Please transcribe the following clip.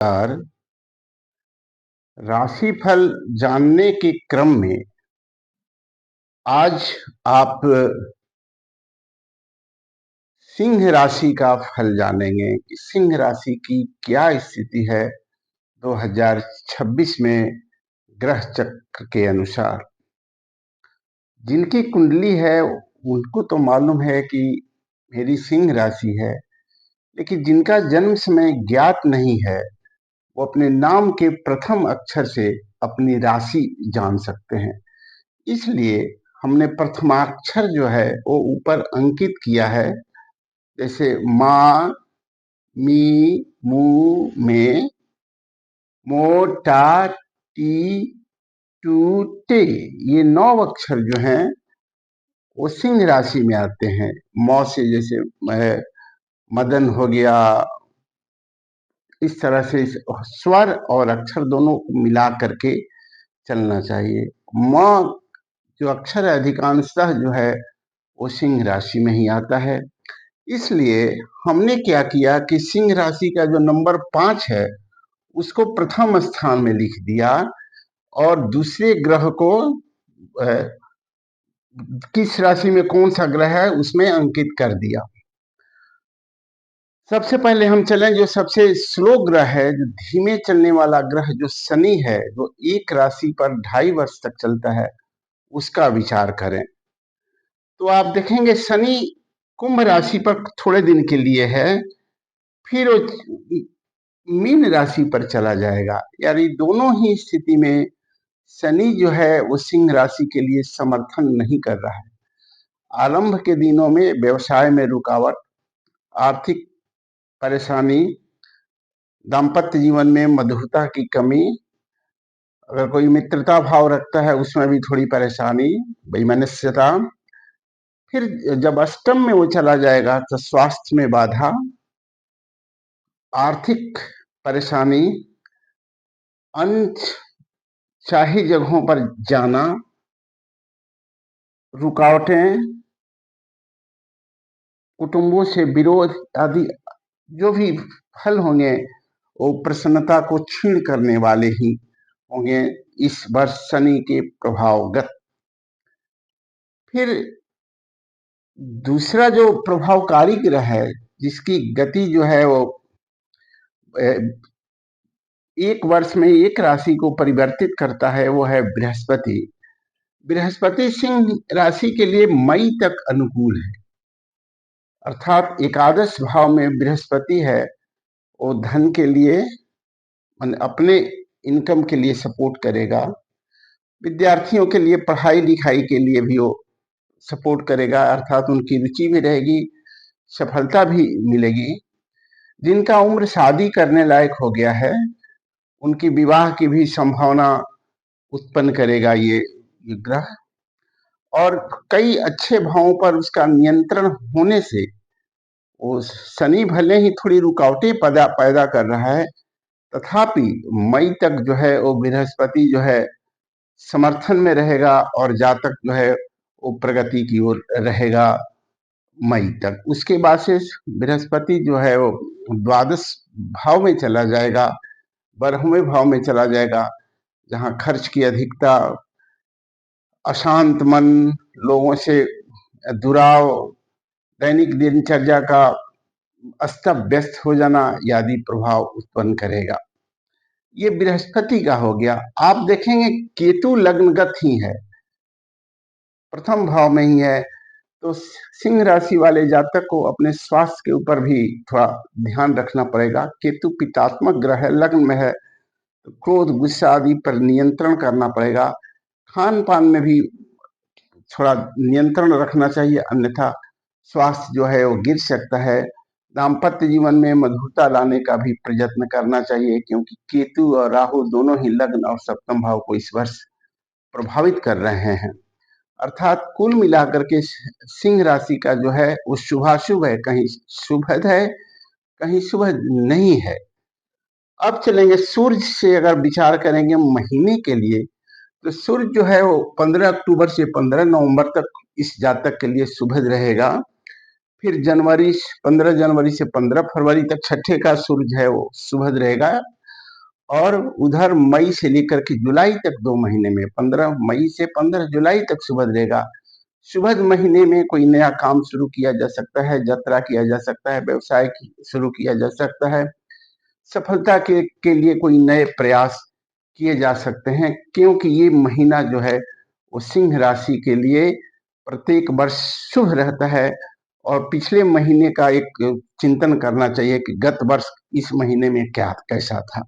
और राशिफल जानने के क्रम में आज आप सिंह राशि का फल जानेंगे कि सिंह राशि की क्या स्थिति है 2026 में ग्रह चक्र के अनुसार। जिनकी कुंडली है उनको तो मालूम है कि मेरी सिंह राशि है, लेकिन जिनका जन्म समय ज्ञात नहीं है वो अपने नाम के प्रथम अक्षर से अपनी राशि जान सकते हैं। इसलिए हमने प्रथमाक्षर जो है वो ऊपर अंकित किया है, जैसे मा, मी, मू, में, मो, टा, टी, टू, टे, ये 9 अक्षर जो हैं वो सिंह राशि में आते हैं। मौ से जैसे मदन हो गया, इस तरह से स्वर और अक्षर दोनों को मिला करके चलना चाहिए। म जो अक्षर है अधिकांशतः जो है वो सिंह राशि में ही आता है। इसलिए हमने क्या किया कि सिंह राशि का जो नंबर 5 है उसको प्रथम स्थान में लिख दिया और दूसरे ग्रह को किस राशि में कौन सा ग्रह है उसमें अंकित कर दिया। सबसे पहले हम चलें, जो सबसे स्लो ग्रह है, जो धीमे चलने वाला ग्रह जो शनि है, जो एक राशि पर 2.5 वर्ष तक चलता है, उसका विचार करें तो आप देखेंगे शनि कुंभ राशि पर थोड़े दिन के लिए है, फिर वो मीन राशि पर चला जाएगा। यानी दोनों ही स्थिति में शनि जो है वो सिंह राशि के लिए समर्थन नहीं कर रहा है। आरंभ के दिनों में व्यवसाय में रुकावट, आर्थिक परेशानी, दाम्पत्य जीवन में मधुरता की कमी, अगर कोई मित्रता भाव रखता है उसमें भी थोड़ी परेशानी, वैमनस्यता। फिर जब अष्टम में वो चला जाएगा तो स्वास्थ्य में बाधा, आर्थिक परेशानी, अनचाही जगहों पर जाना, रुकावटें, कुटुंबों से विरोध आदि जो भी फल होंगे वो प्रसन्नता को क्षीण करने वाले ही होंगे इस वर्ष शनि के प्रभावगत। फिर दूसरा जो प्रभावकारी ग्रह है जिसकी गति जो है वो एक वर्ष में एक राशि को परिवर्तित करता है वो है बृहस्पति। बृहस्पति सिंह राशि के लिए मई तक अनुकूल है, अर्थात एकादश भाव में बृहस्पति है वो धन के लिए अपने इनकम के लिए सपोर्ट करेगा। विद्यार्थियों के लिए पढ़ाई लिखाई के लिए भी वो सपोर्ट करेगा, अर्थात उनकी रुचि भी रहेगी, सफलता भी मिलेगी। जिनका उम्र शादी करने लायक हो गया है उनकी विवाह की भी संभावना उत्पन्न करेगा ये ग्रह। और कई अच्छे भावों पर उसका नियंत्रण होने से वो शनि भले ही थोड़ी रुकावटें पैदा कर रहा है, तथापि मई तक जो है वो बृहस्पति जो है समर्थन में रहेगा और जातक जो है वो प्रगति की ओर रहेगा मई तक। उसके बाद से बृहस्पति जो है वो द्वादश भाव में चला जाएगा, 12वें भाव में चला जाएगा, जहां खर्च की अधिकता, अशांत मन, लोगों से दुराव, दैनिक दिनचर्या का अस्त व्यस्त हो जाना आदि प्रभाव उत्पन्न करेगा। ये बृहस्पति का हो गया। आप देखेंगे केतु लग्नगत ही है, प्रथम भाव में ही है, तो सिंह राशि वाले जातक को अपने स्वास्थ्य के ऊपर भी थोड़ा ध्यान रखना पड़ेगा। केतु पितात्मक ग्रह है, लग्न में है, तो क्रोध गुस्सा आदि पर नियंत्रण करना पड़ेगा। खान पान में भी थोड़ा नियंत्रण रखना चाहिए, अन्यथा स्वास्थ्य जो है वो गिर सकता है। दाम्पत्य जीवन में मधुरता लाने का भी प्रयत्न करना चाहिए, क्योंकि केतु और राहु दोनों ही लग्न और सप्तम भाव को इस वर्ष प्रभावित कर रहे हैं। अर्थात कुल मिलाकर के सिंह राशि का जो है वो शुभाशुभ है, कहीं शुभद है कहीं शुभ नहीं है। अब चलेंगे सूर्य से, अगर विचार करेंगे महीने के लिए, तो सूर्य जो है वो 15 अक्टूबर से 15 नवंबर तक इस जातक के लिए शुभद रहेगा। फिर 15 जनवरी से 15 फरवरी तक छठे का सूर्य है वो शुभद रहेगा। और उधर मई से लेकर के जुलाई तक 2 महीने में 15 मई से 15 जुलाई तक सुबह रहेगा। सुबह महीने में कोई नया काम शुरू किया जा सकता है, यात्रा किया जा सकता है, व्यवसाय शुरू किया जा सकता है, सफलता के लिए कोई नए प्रयास किए जा सकते हैं, क्योंकि ये महीना जो है वो सिंह राशि के लिए प्रत्येक वर्ष शुभ रहता है। और पिछले महीने का एक चिंतन करना चाहिए कि गत वर्ष इस महीने में क्या कैसा था।